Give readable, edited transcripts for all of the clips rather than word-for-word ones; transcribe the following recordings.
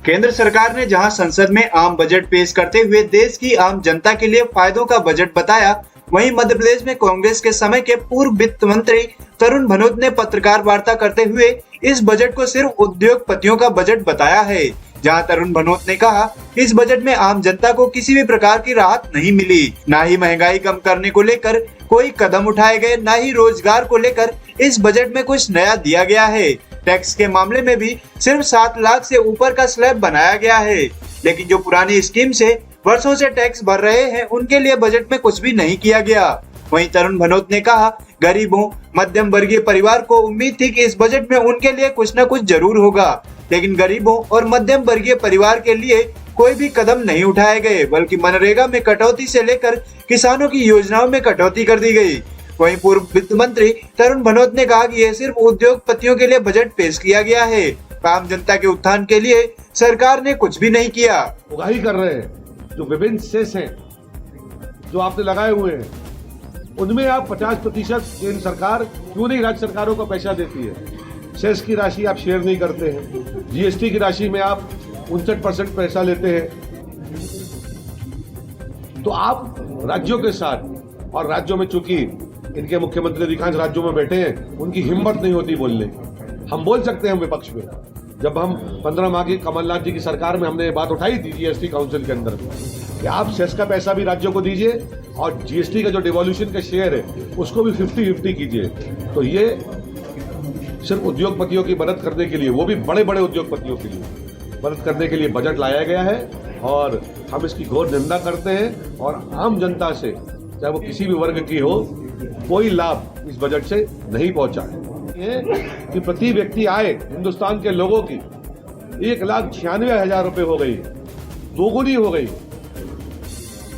केंद्र सरकार ने जहां संसद में आम बजट पेश करते हुए देश की आम जनता के लिए फायदों का बजट बताया, वहीं मध्य प्रदेश में कांग्रेस के समय के पूर्व वित्त मंत्री तरुण भनोत ने पत्रकार वार्ता करते हुए इस बजट को सिर्फ उद्योगपतियों का बजट बताया है। जहां तरुण भनोत ने कहा, इस बजट में आम जनता को किसी भी प्रकार की राहत नहीं मिली, ना ही महंगाई कम करने को लेकर कोई कदम उठाए गए, ना ही रोजगार को लेकर इस बजट में कुछ नया दिया गया है। टैक्स के मामले में भी सिर्फ 7 लाख से ऊपर का स्लैब बनाया गया है, लेकिन जो पुरानी स्कीम से वर्षों से टैक्स भर रहे हैं उनके लिए बजट में कुछ भी नहीं किया गया। वहीं तरुण भनोत ने कहा, गरीबों मध्यम वर्गीय परिवार को उम्मीद थी कि इस बजट में उनके लिए कुछ न कुछ जरूर होगा, लेकिन गरीबों और मध्यम वर्गीय परिवार के लिए कोई भी कदम नहीं उठाए गए, बल्कि मनरेगा में कटौती से लेकर किसानों की योजनाओं में कटौती कर दी गई। वहीं पूर्व वित्त मंत्री तरुण भनोत ने कहा कि यह सिर्फ उद्योगपतियों के लिए बजट पेश किया गया है, आम जनता के उत्थान के लिए सरकार ने कुछ भी नहीं किया। उगाही कर रहे हैं, जो विभिन्न सेस हैं जो आपने लगाए हुए हैं, उनमें आप 50% केंद्र सरकार क्यों नहीं राज्य सरकारों को पैसा देती है? सेस की राशि आप शेयर नहीं करते हैं, जीएसटी की राशि में आप 59% पैसा लेते हैं। तो आप राज्यों के साथ, और राज्यों में चूंकि इनके मुख्यमंत्री अधिकांश राज्यों में बैठे हैं, उनकी हिम्मत नहीं होती बोलने की। हम बोल सकते हैं विपक्ष में, जब हम 15 माह की कमलनाथ जी की सरकार में हमने ये बात उठाई थी जीएसटी काउंसिल के अंदर कि आप सेस का पैसा भी राज्यों को दीजिए और जीएसटी का जो डिवॉल्यूशन का शेयर है उसको भी 50-50 कीजिए। तो ये सिर्फ उद्योगपतियों की मदद करने के लिए, वो भी बड़े बड़े उद्योगपतियों के लिए मदद करने के लिए बजट लाया गया है, और हम इसकी घोर निंदा करते हैं। और आम जनता से, चाहे वो किसी भी वर्ग की हो, कोई लाभ इस बजट से नहीं पहुंचा है। कि प्रति व्यक्ति आय हिंदुस्तान के लोगों की 1,96,000 रुपए हो गई, दोगुनी हो गई।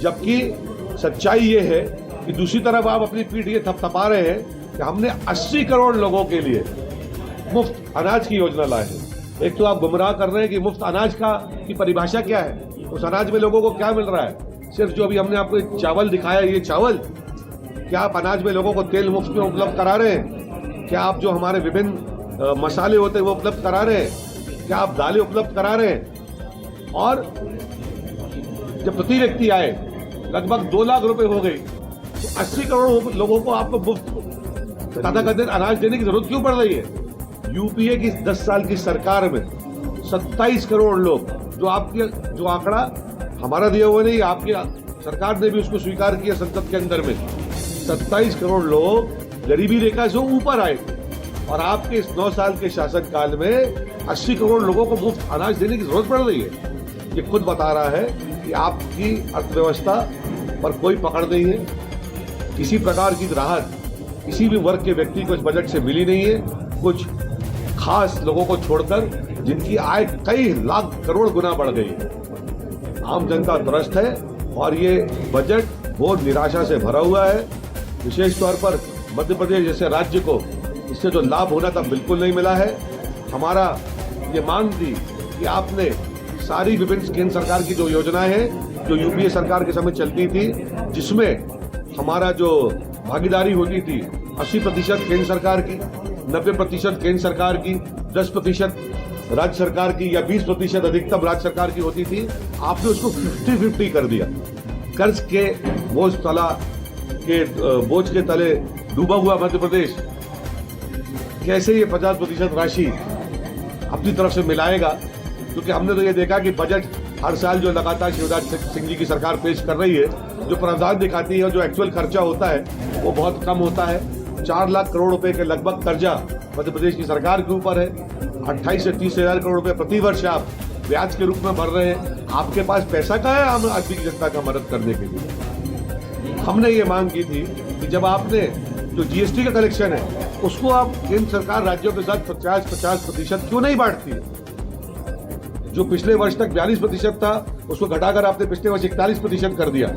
जबकि सच्चाई ये है कि दूसरी तरफ आप अपनी पीठ ये थपथपा रहे हैं कि हमने 80 करोड़ लोगों के लिए मुफ्त अनाज की योजना लाई है। एक तो आप गुमराह कर रहे हैं कि मुफ्त अनाज की परिभाषा क्या है, उस अनाज में लोगों को क्या मिल रहा है? सिर्फ जो अभी हमने आपको चावल दिखाया, ये चावल, क्या आप अनाज में लोगों को तेल मुफ्त में उपलब्ध करा रहे हैं? क्या आप जो हमारे विभिन्न मसाले होते हैं वो उपलब्ध करा रहे हैं? क्या आप दालें उपलब्ध करा रहे हैं? और जब प्रति व्यक्ति आए लगभग 2 लाख रुपए हो गई, तो 80 करोड़ लोगों को आपको मुफ्त तथाकथित अनाज देने की जरूरत क्यों पड़ रही है? यूपीए की 10 साल की सरकार में 27 करोड़ लोग, जो आंकड़ा हमारा दिया हुआ नहीं, आपकी सरकार ने भी उसको स्वीकार किया संसद के अंदर में, 27 करोड़ लोग गरीबी रेखा से ऊपर आए। और आपके इस 9 साल के शासनकाल में 80 करोड़ लोगों को मुफ्त अनाज देने की जरूरत पड़ रही है। ये खुद बता रहा है कि आपकी अर्थव्यवस्था पर कोई पकड़ नहीं है, किसी प्रकार की राहत किसी भी वर्ग के व्यक्ति को इस बजट से मिली नहीं है, कुछ खास लोगों को छोड़कर जिनकी आय कई लाख करोड़ गुना बढ़ गई है। आम जनता त्रस्त है और ये बजट बहुत निराशा से भरा हुआ है। विशेष तौर पर मध्य प्रदेश जैसे राज्य को इससे जो लाभ होना था बिल्कुल नहीं मिला है। हमारा ये मांग थी कि आपने सारी विभिन्न केंद्र सरकार की जो योजनाएं हैं, जो यूपीए सरकार के समय चलती थी, जिसमें हमारा जो भागीदारी होती थी 80% केंद्र सरकार की, 90% केंद्र सरकार की, 10% राज्य सरकार की, या 20% अधिकतम राज्य सरकार की होती थी, आपने उसको 50-50 कर दिया। कर्ज के बोझ के तले डूबा हुआ मध्य प्रदेश कैसे ये 50% राशि अपनी तरफ से मिलाएगा? क्योंकि हमने तो ये देखा कि बजट हर साल जो लगातार शिवराज सिंह जी की सरकार पेश कर रही है, जो प्रावधान दिखाती है और जो एक्चुअल खर्चा होता है वो बहुत कम होता है। 4 लाख करोड़ रुपए के लगभग कर्जा मध्य प्रदेश की सरकार के ऊपर है। 28 से 30 हजार करोड़ रुपए प्रति वर्ष आप ब्याज के रूप में भर रहे हैं। आपके पास पैसा कहाँ है आम आदमी की जनता का मदद करने के लिए? हमने ये मांग की थी कि जब आपने जो जीएसटी का कलेक्शन है उसको आप केंद्र सरकार राज्यों के साथ 50-50% क्यों नहीं बांटती है? जो पिछले वर्ष तक 42% था उसको घटाकर आपने पिछले वर्ष 41% कर दिया।